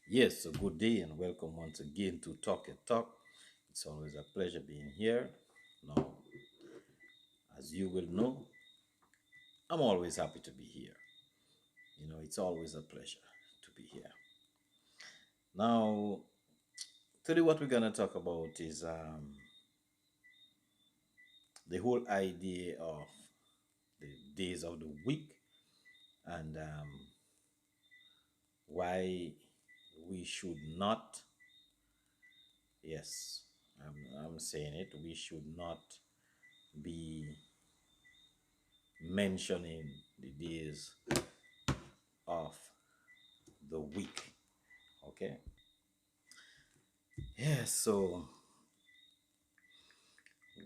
Yes, so good day and welcome once again to Talk and Talk. It's always a pleasure being here. Now, as you will know, I'm always happy to be here. It's always a pleasure to be here. Now, today what we're gonna talk about is the whole idea of the days of the week and why we should not. Yes, I'm saying it. We should not be mentioning the days of the week. Okay. Yeah, so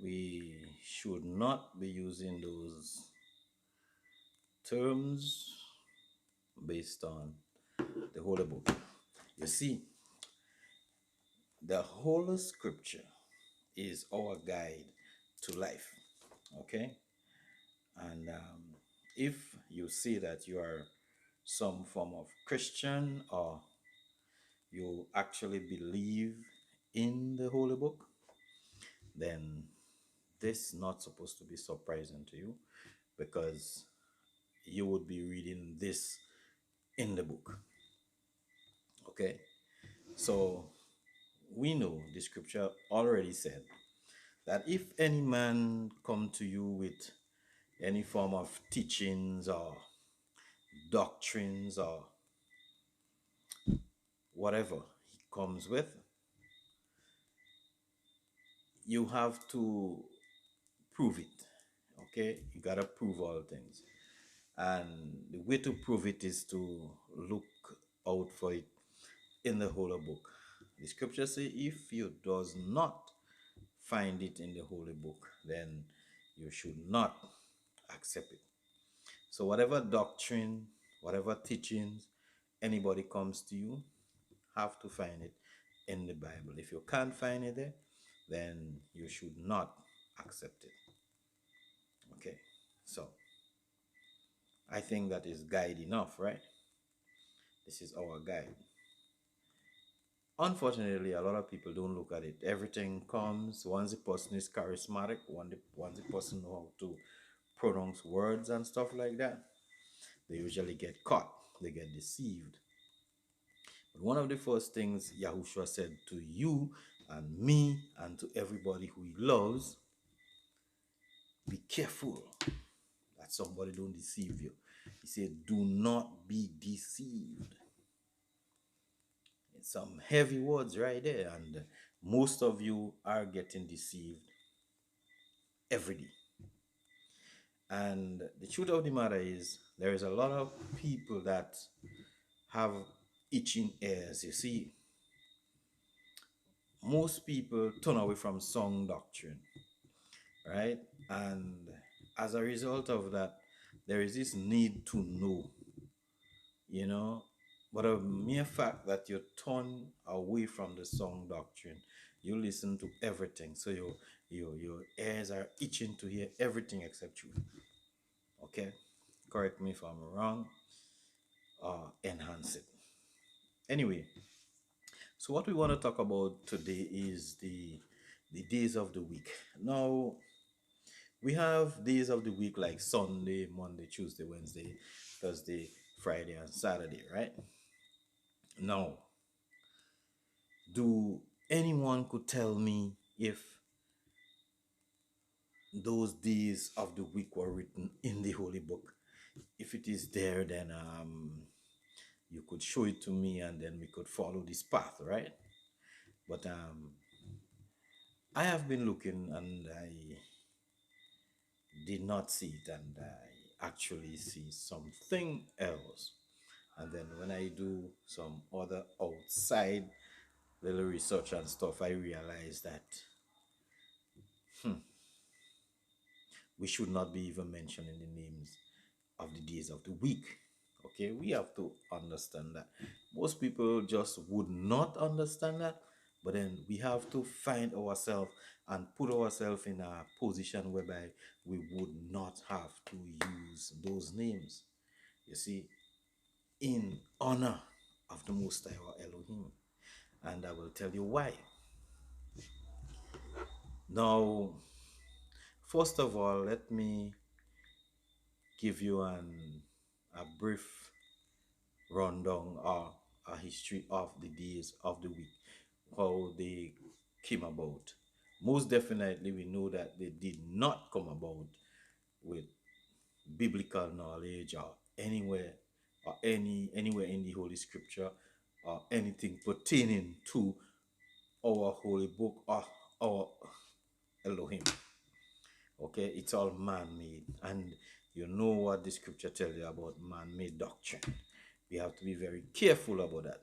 we should not be using those terms based on the Holy Book. You see, the Holy Scripture is our guide to life. Okay. And if you see that you are some form of Christian or you actually believe in the Holy Book, then this not supposed to be surprising to you because you would be reading this in the book. Okay, so we know the scripture already said that if any man come to you with any form of teachings or doctrines or whatever he comes with, you have to prove it. Okay, you gotta prove all things. And the way to prove it is to look out for it in the Holy Book. The scripture say if you does not find it in the Holy Book, then you should not accept it. So whatever doctrine, whatever teachings anybody comes to you, have to find it in the Bible. If you can't find it there, then you should not accept it. Okay. So I think that is guide enough, right? This is our guide. Unfortunately, a lot of people don't look at it. Everything comes once the person is charismatic, once the person know how to pronounce words and stuff like that, they usually get caught. They get deceived. But one of the first things Yahushua said to you and me and to everybody who he loves, be careful that somebody don't deceive you. He said, do not be deceived. It's some heavy words right there, and most of you are getting deceived every day. And the truth of the matter is, there is a lot of people that have itching ears. You see, most people turn away from song doctrine, right? And as a result of that, there is this need to know, you know. But a mere fact that you turn away from the song doctrine, you listen to everything. So your ears are itching to hear everything except truth. Okay? Correct me if I'm wrong. Enhance it. Anyway, so what we want to talk about today is the days of the week. Now, we have days of the week like Sunday, Monday, Tuesday, Wednesday, Thursday, Friday, and Saturday, right? Now, do anyone could tell me if those days of the week were written in the Holy Book? If it is there, then you could show it to me, and then we could follow this path, right? But I have been looking and I did not see it, and I actually see something else. And then when I do some other outside little research and stuff, I realize that we should not be even mentioning the names of the days of the week. Okay, we have to understand that. Most people just would not understand that, but then we have to find ourselves and put ourselves in a position whereby we would not have to use those names. You see, in honor of the Most High or Elohim. And I will tell you why. Now, first of all, let me give you a brief rundown or a history of the days of the week, how they came about. Most definitely, we know that they did not come about with biblical knowledge or anywhere or anywhere in the Holy Scripture or anything pertaining to our holy book or our Elohim. Okay, it's all man-made, and you know what the scripture tells you about man-made doctrine. We have to be very careful about that.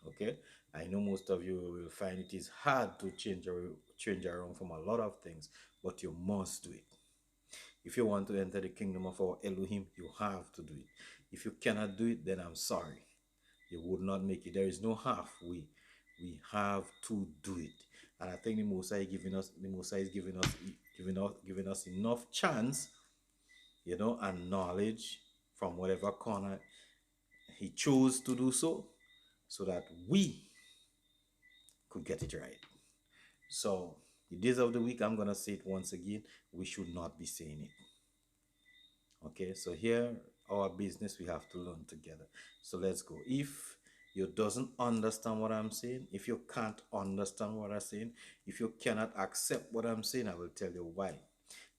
Okay, I know most of you will find it is hard to change around from a lot of things, but you must do it. If you want to enter the kingdom of our Elohim, you have to do it. If you cannot do it, then I'm sorry, you would not make it. There is no halfway. We have to do it. And I think the Mosai is giving us enough chance, and knowledge from whatever corner he chose to do so that we could get it right. So the days of the week, I'm gonna say it once again, we should not be saying it. Okay, so here our business we have to learn together. So let's go. If you doesn't understand what I'm saying, if you can't understand what I'm saying, if you cannot accept what I'm saying, I will tell you why.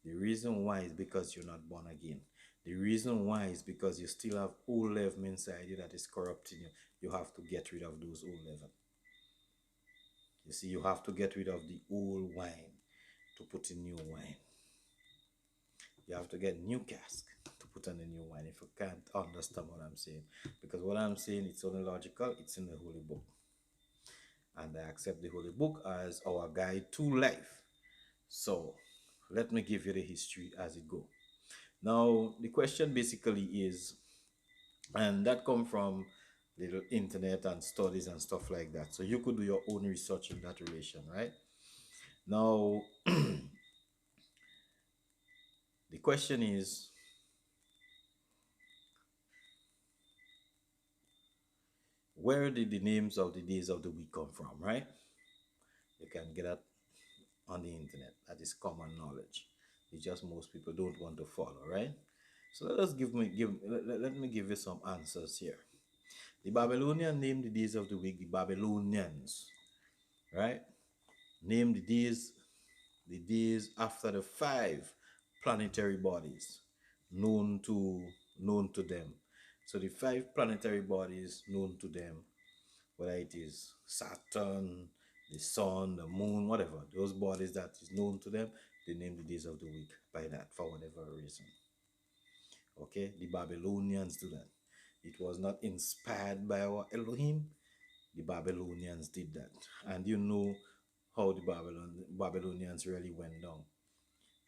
The reason why is because you're not born again. The reason why is because you still have old leaven inside you that is corrupting you. You have to get rid of those old leaven. You see, you have to get rid of the old wine to put in new wine. You have to get new cask to put on the new wine if you can't understand what I'm saying. Because what I'm saying, it's only logical, it's in the Holy Book. And I accept the Holy Book as our guide to life. So let me give you the history as it go. Now, the question basically is, and that come from little internet and studies and stuff like that. So you could do your own research in that relation, right? Now, the question is, where did the names of the days of the week come from, right? You can get that on the internet. That is common knowledge. It's just most people don't want to follow, right? So let me give you some answers here. The Babylonian named the days of the week the Babylonians, right? Named the days after the five planetary bodies known to them. So the five planetary bodies known to them, whether it is Saturn, the sun, the moon, whatever, those bodies that is known to them, they name the days of the week by that for whatever reason. Okay, the Babylonians do that. It was not inspired by our Elohim. The Babylonians did that. And you know how the Babylonians really went down.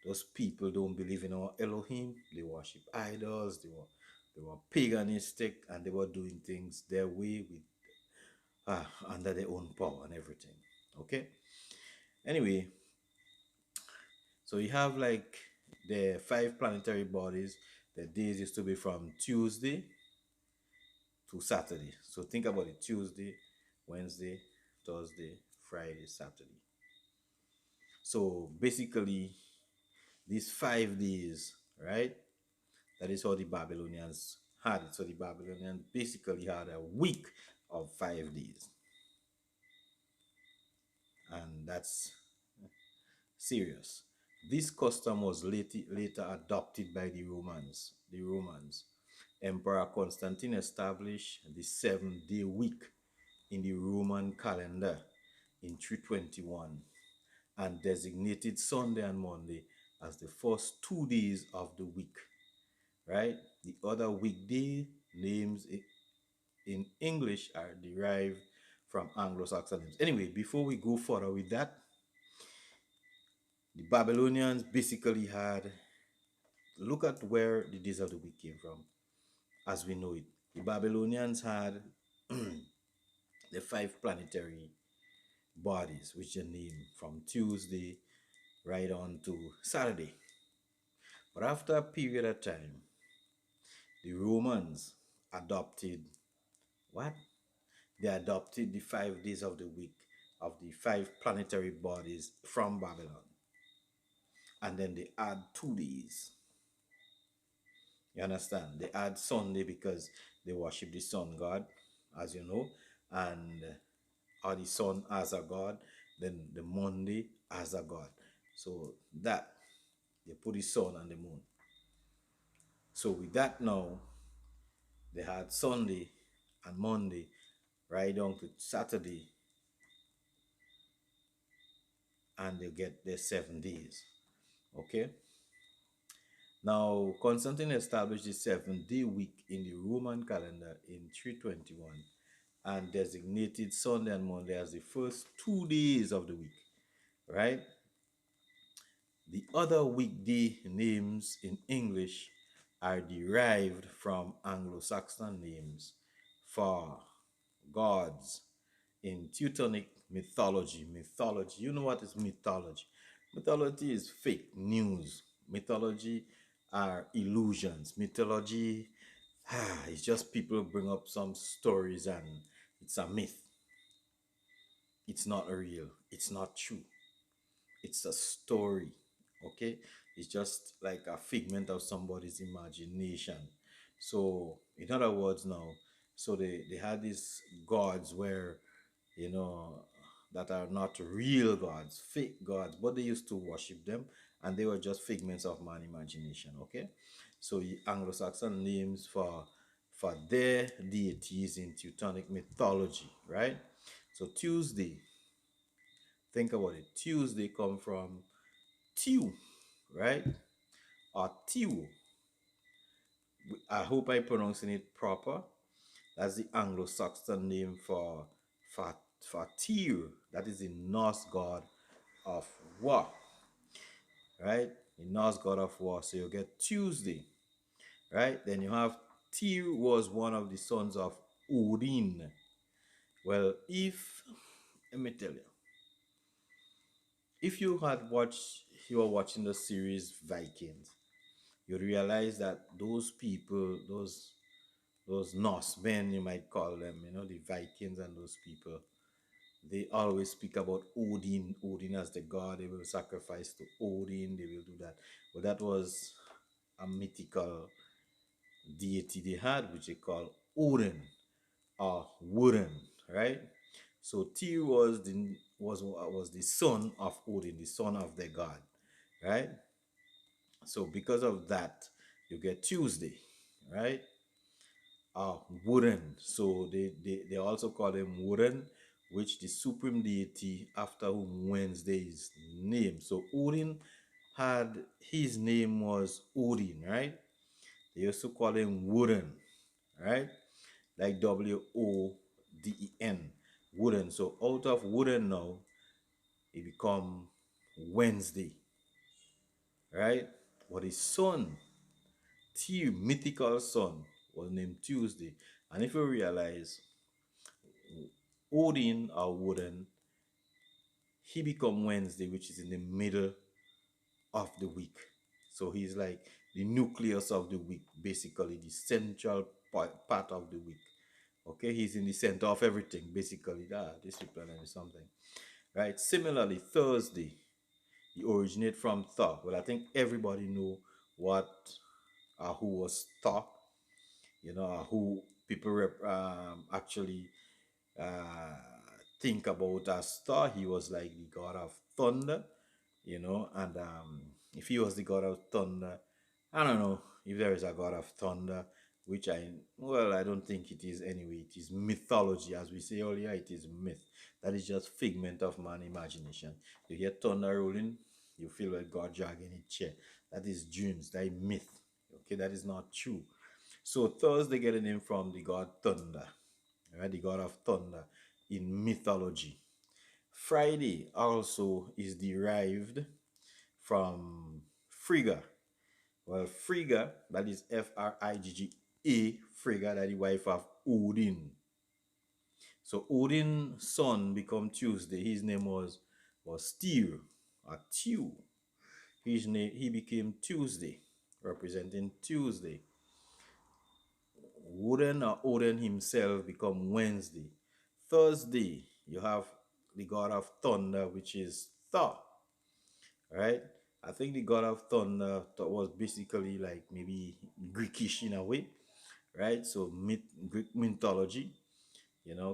Those people don't believe in our Elohim. They worship idols. They were paganistic, and they were doing things their way with under their own power and everything. Okay. Anyway, so you have like the five planetary bodies. The days used to be from Tuesday to Saturday. So think about it: Tuesday, Wednesday, Thursday, Friday, Saturday. So basically, these 5 days, right? That is how the Babylonians had it. So the Babylonians basically had a week of 5 days. And that's serious. This custom was later adopted by the Romans. Emperor Constantine established the 7-day week in the Roman calendar in 321 and designated Sunday and Monday as the first 2 days of the week. Right? The other weekday names in English are derived from Anglo-Saxon names. Anyway, before we go further with that, the Babylonians basically had, look at where the days of the week came from as we know it. The Babylonians had the five planetary bodies, which they named from Tuesday right on to Saturday. But after a period of time, the Romans adopted what? They adopted the 5 days of the week of the five planetary bodies from Babylon. And then they add 2 days. You understand? They add Sunday because they worship the sun god, as you know, and or the sun as a god, then the Monday as a god. So that they put the sun and the moon. So with that now, they had Sunday and Monday right down to Saturday, and they get their 7 days. Okay. Now Constantine established the 7 day week in the Roman calendar in 321 and designated Sunday and Monday as the first 2 days of the week, right? The other weekday names in English are derived from Anglo Saxon names for gods in Teutonic mythology. Mythology, you know what is mythology? Mythology is fake news. Mythology are illusions. Mythology it's just people bring up some stories and it's a myth. It's not real. It's not true. It's a story. Okay, it's just like a figment of somebody's imagination. So in other words now, so they had these gods where, you know, that are not real gods, fake gods, but they used to worship them and they were just figments of man imagination. Okay, so the Anglo-Saxon names for their deities in Teutonic mythology, right? So Tuesday, think about it. Tuesday come from Tew, right? Or Tew. I hope I'm pronouncing it proper. That's the Anglo-Saxon name for Tyr. That is the Norse god of war, right? The Norse god of war. So you get Tuesday, right? Then you have Tyr was one of the sons of Odin. Well, if let me tell you, if you were watching the series Vikings, you realize that those people, those Norsemen, you might call them, you know, the Vikings and those people, they always speak about Odin, Odin as the god. They will sacrifice to Odin, they will do that. But that was a mythical deity they had, which they call Odin or Wooden, right? So Tyr was the son of Odin, the son of the god, right? So because of that, you get Tuesday, right? Wooden. So they also call him Wooden, which the supreme deity after whom Wednesday is named. So Odin had his name was Odin, right? They used to call him Wooden, right? Like Woden. Wooden. So out of Wooden now, he become Wednesday, right? But his son, mythical son, was named Tuesday. And if you realize, Odin or Wooden, he become Wednesday, which is in the middle of the week. So he's like the nucleus of the week, basically the central part of the week. Okay, he's in the center of everything, basically. This represents something, right? Similarly, Thursday, he originated from Thor. Well, I think everybody know what who was Thor, you know, who people actually uh, think about as Thor. He was like the god of thunder, you know, and if he was the god of thunder, I don't know if there is a god of thunder, which I don't think it is anyway. It is mythology, as we say earlier, it is myth. That is just figment of man imagination. You hear thunder rolling, you feel like God dragging a chair. That is dreams, that is myth. Okay, that is not true. So Thursday get a name from the god Thunder, right? The god of thunder in mythology. Friday also is derived from Frigga. Well, Frigga, that is Frigga, Frigga, that is the wife of Odin. So Odin's son become Tuesday. His name was Tyr or Tew. He became Tuesday, representing Tuesday. Wooden or Odin himself become Wednesday, Thursday, you have the god of thunder, which is Thor, right? I think the god of thunder was basically like maybe Greekish in a way, right? So Greek mythology,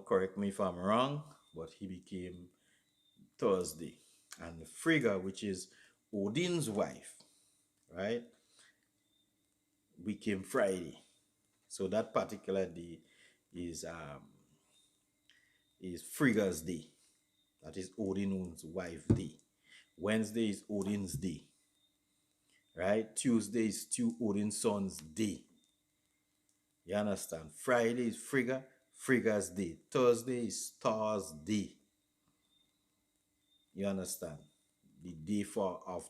correct me if I'm wrong, but he became Thursday. And Frigga, which is Odin's wife, right, became Friday. So that particular day is Frigga's day. That is Odin's wife day. Wednesday is Odin's day, right? Tuesday is Odin's son's day. You understand? Friday is Frigga's day. Thursday is Thor's day. You understand? The day of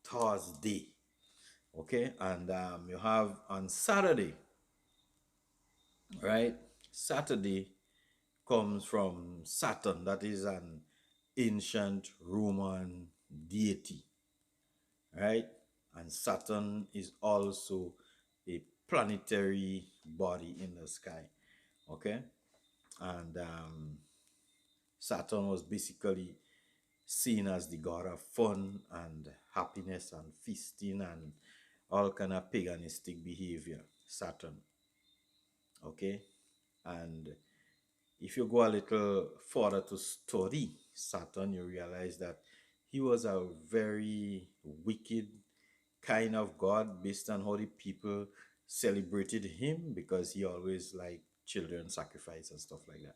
Thor's day. Okay, and you have on Saturday, right? Saturday comes from Saturn. That is an ancient Roman deity, right? And Saturn is also a planetary body in the sky, okay? And Saturn was basically seen as the god of fun and happiness and feasting and all kind of paganistic behavior, Saturn, okay? And if you go a little further to study Saturn, you realize that he was a very wicked kind of god based on how the people celebrated him, because he always liked children sacrifice and stuff like that.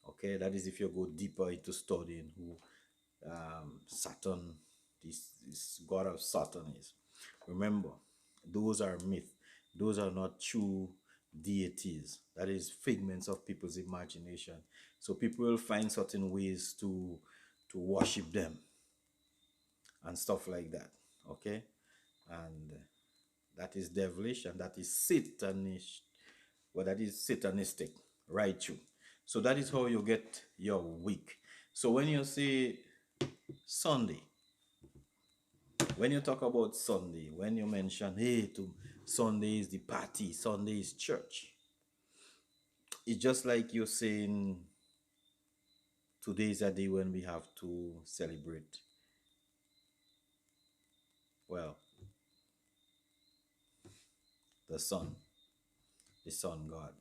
Okay, that is if you go deeper into studying who Saturn, this god of Saturn is. Remember, those are myth. Those are not true deities. That is figments of people's imagination. So people will find certain ways to worship them and stuff like that. Okay, and that is devilish and that is satanish. Well, that is satanistic, right? You. So that is how you get your week. So when you say Sunday, when you talk about Sunday, when you mention, hey, to Sunday is the party, Sunday is church, it's just like you're saying today is a day when we have to celebrate, well, the sun, the sun god.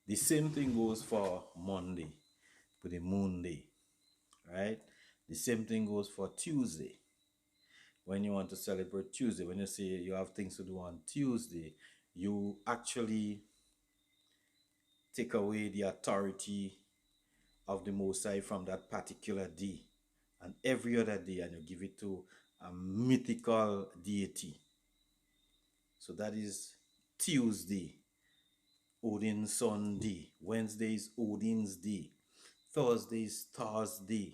The same thing goes for Monday, for the moon day, right? The same thing goes for Tuesday. When you want to celebrate Tuesday, when you say you have things to do on Tuesday, you actually take away the authority of the Most High from that particular day and every other day, and you give it to a mythical deity. So that is Tuesday, Odin's son day. Wednesday is Odin's day. Thursday is Thor's day.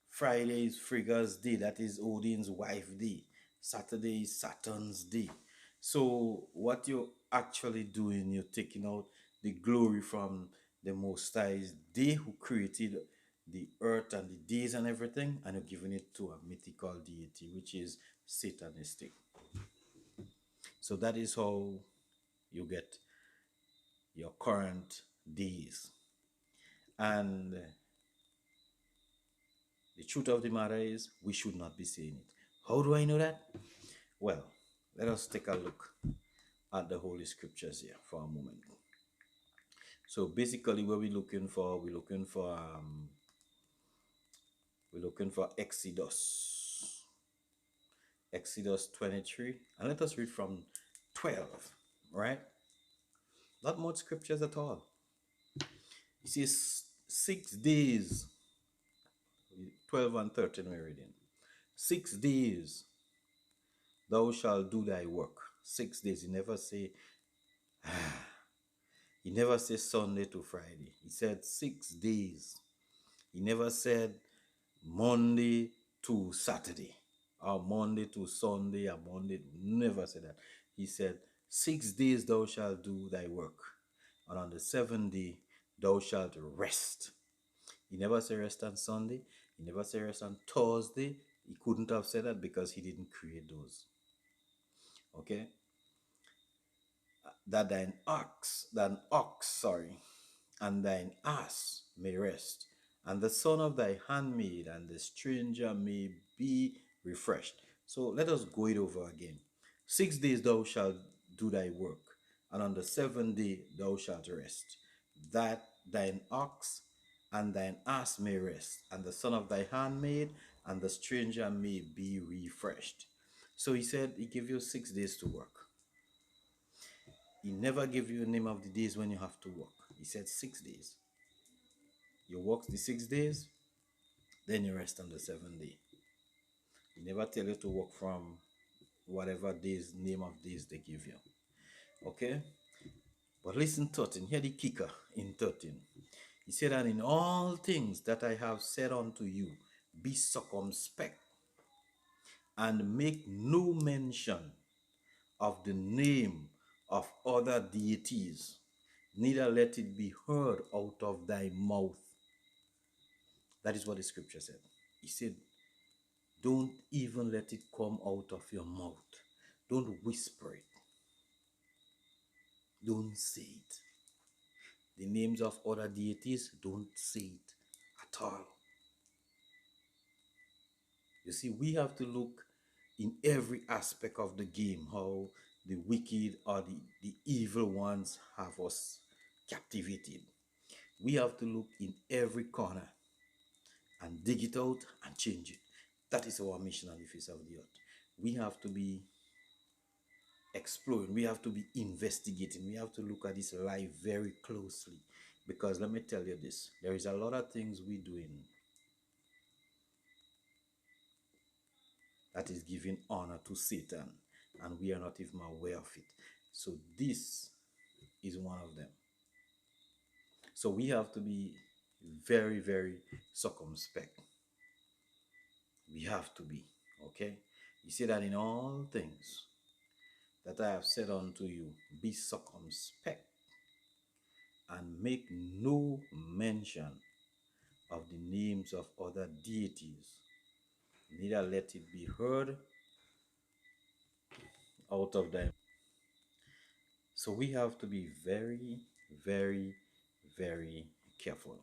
Friday is Frigga's day. That is Odin's wife day. Saturday is Saturn's day. So what you're actually doing, you're taking out the glory from the Most High's day who created the earth and the days and everything, and you're giving it to a mythical deity, which is satanistic. So that is how you get your current days. And the truth of the matter is, we should not be saying it. How do I know that? Well, let us take a look at the Holy Scriptures here for a moment. So basically, what we're looking for, we're looking for Exodus, Exodus 23, and let us read from 12, right? Not much scriptures at all. It says 6 days, 12 and 13 we're reading. 6 days thou shalt do thy work. 6 days. He never says Sunday to Friday. He said 6 days. He never said Monday to Saturday or Monday to Sunday or Monday. Never said that. He said 6 days thou shalt do thy work, and on the seventh day thou shalt rest. He never said rest on Sunday. He never said rest on Thursday. He couldn't have said that because he didn't create those. Okay? That an ox, sorry, and thine ass may rest, and the son of thy handmaid and the stranger may be refreshed. So let us go it over again. 6 days thou shalt do thy work, and on the seventh day thou shalt rest, that thine ox and thine ass may rest, and the son of thy handmaid and the stranger may be refreshed. So he said he gave you 6 days to work. He never gave you a name of the days when you have to work. He said 6 days. You work the 6 days, then you rest on the seventh day. He never tell you to work from whatever days, name of days they give you. Okay? But listen, 13. Hear the kicker in 13. He said, and in all things that I have said unto you, be circumspect and make no mention of the name of other deities, neither let it be heard out of thy mouth. That is what the scripture said. He said, don't even let it come out of your mouth. Don't whisper it. Don't say it. The names of other deities, don't say it at all. You see, we have to look in every aspect of the game, how the wicked or the evil ones have us captivated. We have to look in every corner and dig it out and change it. That is our mission on the face of the earth. We have to be exploring, we have to be investigating, we have to look at this life very closely. Because let me tell you this, there is a lot of things we doing that is giving honor to Satan, and we are not even aware of it. So this is one of them. So we have to be very, very circumspect. We have to be, okay? You see that in all things that I have said unto you, be circumspect and make no mention of the names of other deities, neither let it be heard out of them. So we have to be very, very, very careful.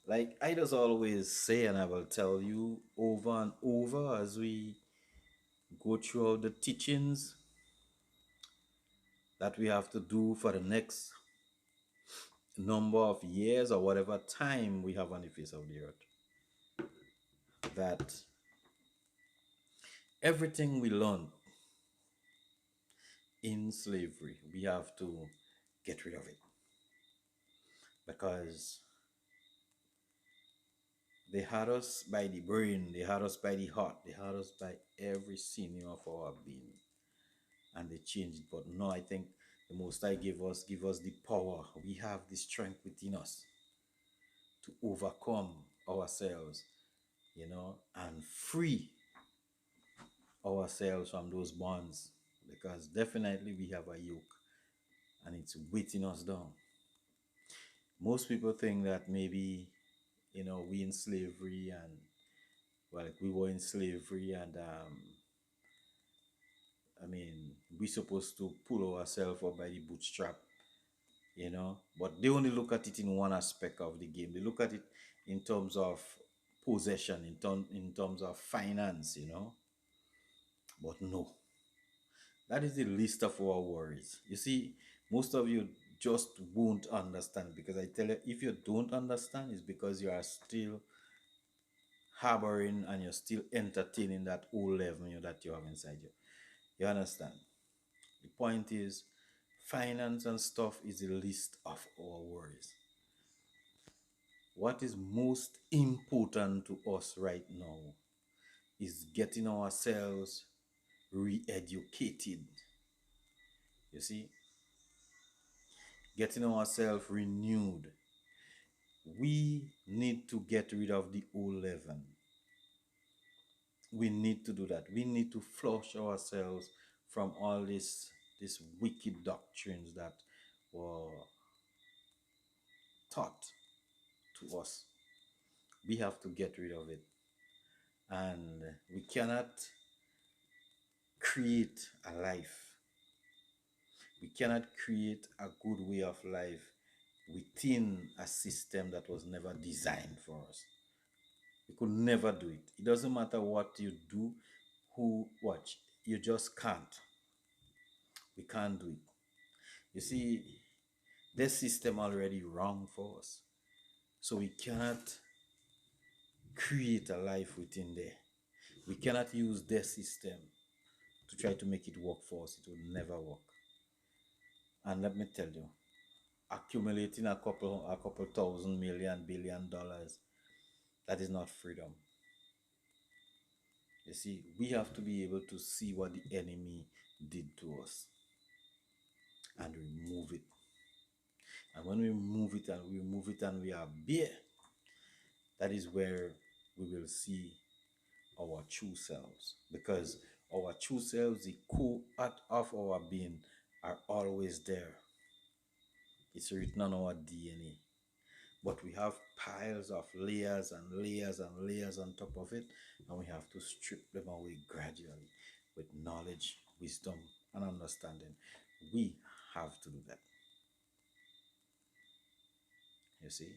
Like I just always say, and I will tell you over and over as we go through the teachings that we have to do for the next number of years or whatever time we have on the face of the earth, that everything we learn in slavery, we have to get rid of it. Because they had us by the brain, they had us by the heart, they had us by every sinew of our being. And they changed it. But no, I think the Most High give us the power. We have the strength within us to overcome ourselves, and free ourselves from those bonds. Because definitely we have a yoke and it's weighting us down. Most people think that maybe, we in slavery and, well, like we were in slavery and, I mean, we supposed to pull ourselves up by the bootstrap, but they only look at it in one aspect of the game. They look at it in terms of possession, in terms of finance, but no, that is the least of our worries. You see, most of you just won't understand, because I tell you, if you don't understand, it's because you are still harboring and you're still entertaining that old level that you have inside you. You understand? The point is, finance and stuff is the least of our worries. What is most important to us right now is getting ourselves re-educated. You see? Getting ourselves renewed. We need to get rid of the old leaven. We need to do that. We need to flush ourselves from all these wicked doctrines that were taught to us. We have to get rid of it. And we cannot create a life We cannot create a good way of life within a system that was never designed for us. We could never do it. It doesn't matter what you do, who watch. You just can't. We can't do it. You see, this system already wrong for us. So we cannot create a life within there. We cannot use their system to try to make it work for us. It will never work. And let me tell you, accumulating a couple thousand million billion dollars, that is not freedom. You see, we have to be able to see what the enemy did to us and remove it. And when we move it and we remove it and we are bare, that is where we will see our true selves. Because our true selves, the core part of our being, are always there. It's written on our DNA. But we have piles of layers and layers and layers on top of it, and we have to strip them away gradually with knowledge, wisdom, and understanding. We have to do that. You see?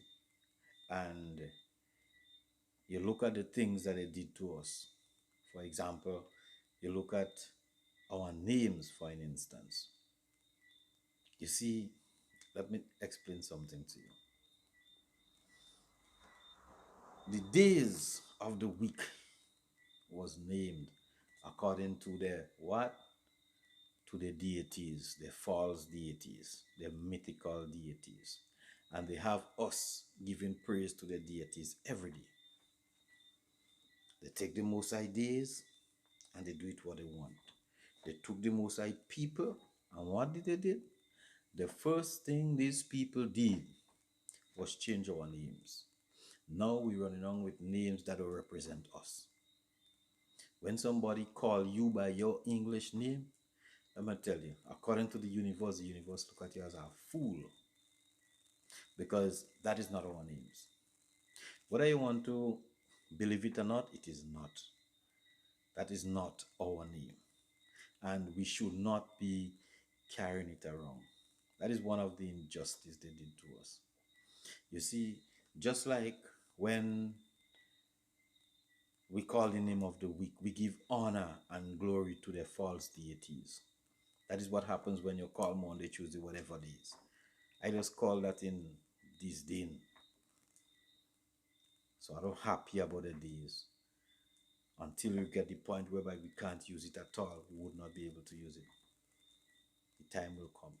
And you look at the things that they did to us. For example, you look at our names, for an instance. You see, let me explain something to you. The days of the week was named according to the what? To the deities, the false deities, the mythical deities. And they have us giving praise to the deities every day. They take the Most High days and they do it what they want. They took the Most High people, and what did they do? The first thing these people did was change our names. Now we're running around with names that will represent us. When somebody call you by your English name, let me tell you, according to the universe look at you as a fool. Because that is not our names. Whether you want to believe it or not, it is not. That is not our name. And we should not be carrying it around. That is one of the injustice they did to us. You see, just like when we call the name of the week, we give honor and glory to the false deities. That is what happens when you call Monday, Tuesday, whatever days. I just call that in this day. So I don't happy about the days. Until we get the point whereby we can't use it at all, we would not be able to use it. The time will come.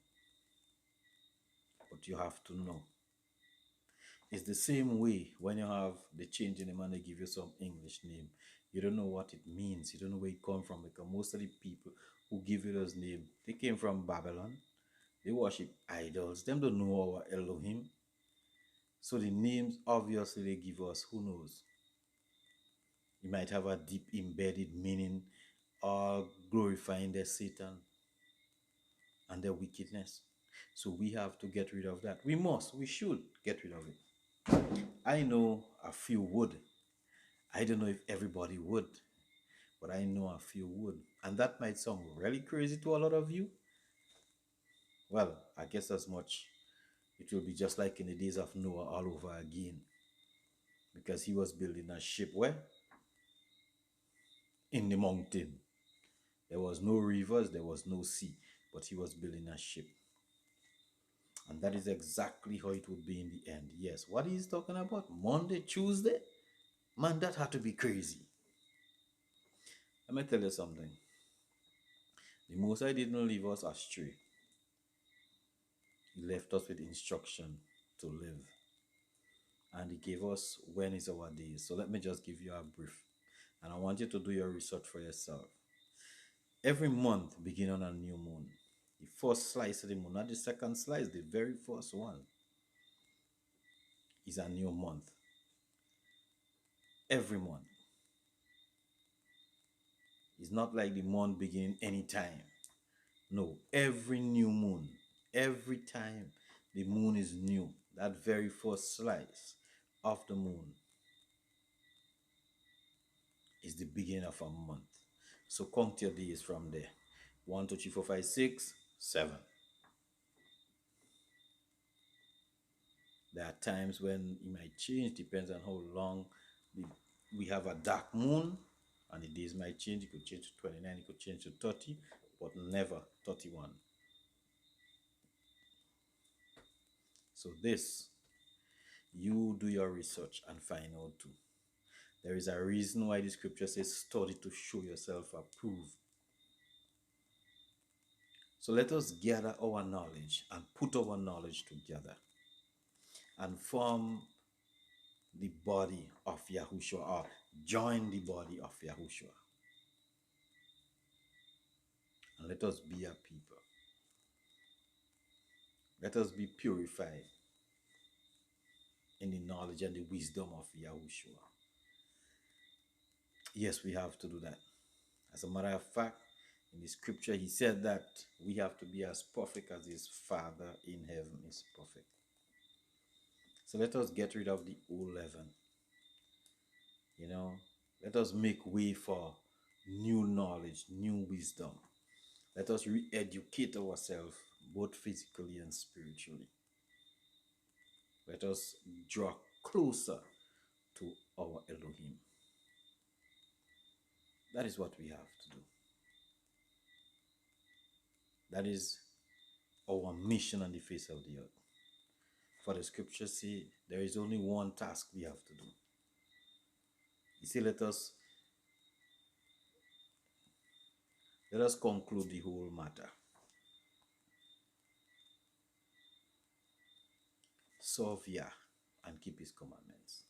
But you have to know. It's the same way when you have the change in name and they give you some English name. You don't know what it means. You don't know where it comes from. Because most of the people who give you those names, they came from Babylon. They worship idols. Them don't know our Elohim. So the names obviously they give us, who knows? You might have a deep embedded meaning, all glorifying their Satan and their wickedness. So we have to get rid of that. We should get rid of it. I know a few would. I don't know if everybody would, but I know a few would. And that might sound really crazy to a lot of you. Well, I guess as much it will be just like in the days of Noah all over again. Because he was building a ship where? In the mountain. There was no rivers, there was no sea, but he was building a ship. And that is exactly how it would be in the end. Yes, what he's talking about? Monday, Tuesday? Man, that had to be crazy. Let me tell you something. The Most High didn't leave us astray. He left us with instruction to live. And he gave us when is our days. So let me just give you a brief. And I want you to do your research for yourself. Every month begin on a new moon. The first slice of the moon, not the second slice, the very first one is a new month. Every month. It's not like the month beginning anytime. No, every new moon, every time the moon is new, that very first slice of the moon is the beginning of a month. So count your days from there. 1, 2, 3, 4, 5, 6, 7. There are times when it might change, depends on how long the, we have a dark moon, and the days might change. It could change to 29, it could change to 30, but never 31. So this, you do your research and find out too. There is a reason why the scripture says study to show yourself approved. So let us gather our knowledge and put our knowledge together and form the body of Yahushua, or join the body of Yahushua. And let us be a people. Let us be purified in the knowledge and the wisdom of Yahushua. Yes, we have to do that. As a matter of fact, in the scripture, he said that we have to be as perfect as his Father in heaven is perfect. So let us get rid of the old leaven. You know, let us make way for new knowledge, new wisdom. Let us re-educate ourselves, both physically and spiritually. Let us draw closer to our Elohim. That is what we have to do. That is our mission on the face of the earth. For the scriptures say there is only one task we have to do. You see, let us conclude the whole matter. Serve Yah and keep his commandments.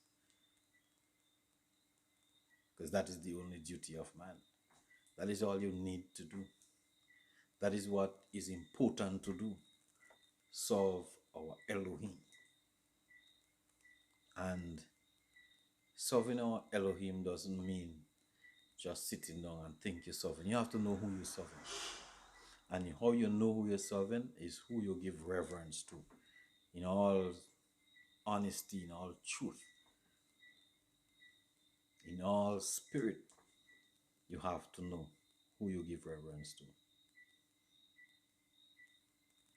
Because that is the only duty of man. That is all you need to do. That is what is important to do. Serve our Elohim. And serving our Elohim doesn't mean just sitting down and think you're serving. You have to know who you're serving. And how you know who you're serving is who you give reverence to. In all honesty, in all truth, in all spirit, you have to know who you give reverence to.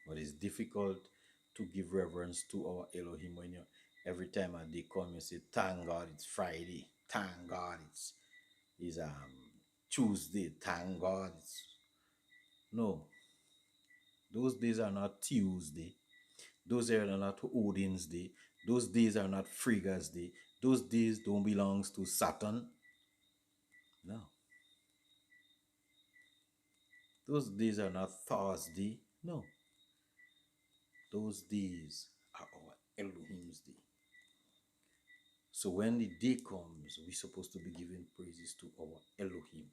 But it's difficult to give reverence to our Elohim when you every time a day come you say, thank God it's Friday, thank God it's Tuesday, thank God it's no. Those days are not Tuesday. Those are not Odin's day. Those days are not Frigga's day. Those days don't belong to Saturn. No. Those days are not Thursday. No. Those days are our Elohim's day. So when the day comes, we're supposed to be giving praises to our Elohim.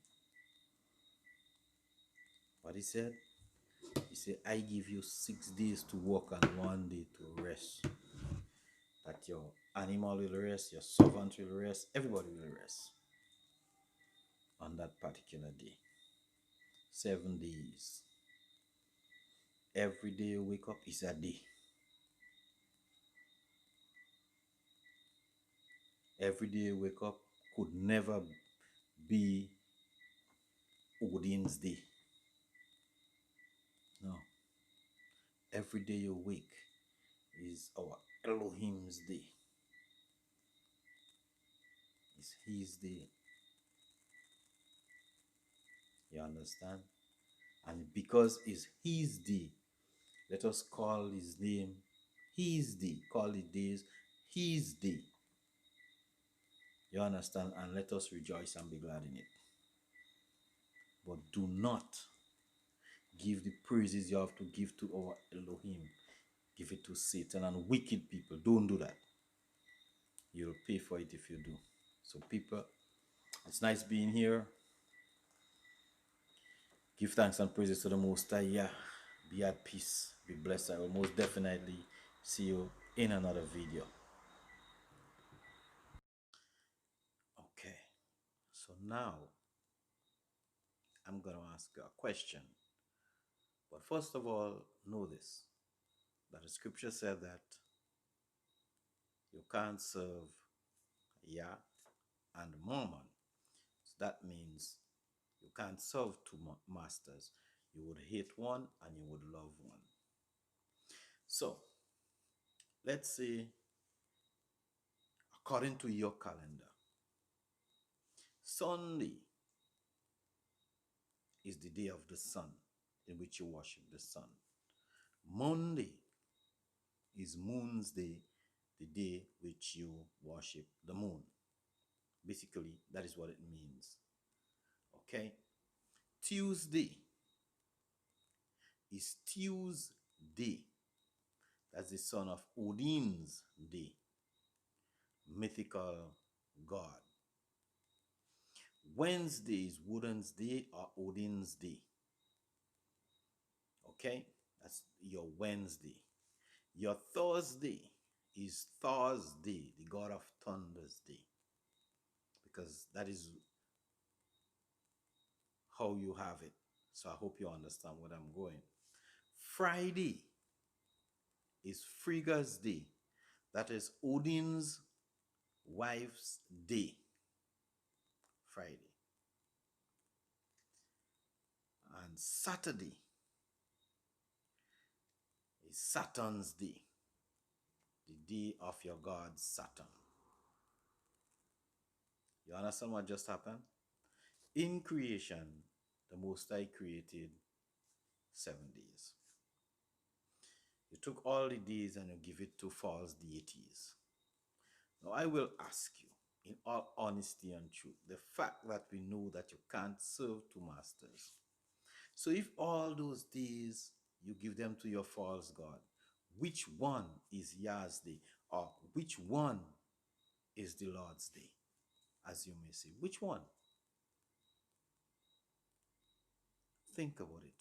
What he said? He said, I give you 6 days to work and 1 day to rest. That your animal will rest, your servant will rest, everybody will rest on that particular day. 7 days. Every day you wake up is a day. Every day you wake up could never be Odin's day. No. Every day you wake is our Elohim's day. It's his day. You understand? And because it's his day, let us call his name his day. Call the days his day. You understand? And let us rejoice and be glad in it. But do not give the praises you have to give to our Elohim. Give it to Satan and wicked people. Don't do that. You'll pay for it if you do. So people, it's nice being here. Give thanks and praises to the Most High. Yeah. Be at peace. Be blessed. I will most definitely see you in another video. Okay. So now I'm going to ask you a question. But first of all, know this. That the scripture said that you can't serve Yah and Mammon. So that means you can't serve two masters. You would hate one and you would love one. So let's say according to your calendar. Sunday is the day of the sun in which you worship the sun. Monday is Moon's Day, the day which you worship the moon. Basically, that is what it means. Okay? Tuesday is Tuesday. That's the son of Odin's day, mythical god. Wednesday is Woden's day or Odin's day. Okay? That's your Wednesday. Your Thursday is Thor's day, the god of thunder's day. Because that is how you have it. So I hope you understand where I'm going. Friday is Frigga's day. That is Odin's wife's day. Friday. And Saturday is Saturn's day. The day of your god Saturn. You understand what just happened? In creation, the Most High created 7 days. You took all the days and you give it to false deities. Now I will ask you, in all honesty and truth, the fact that we know that you can't serve two masters. So if all those days you give them to your false god, which one is Yah's day? Or which one is the Lord's day? As you may say, which one? Think about it.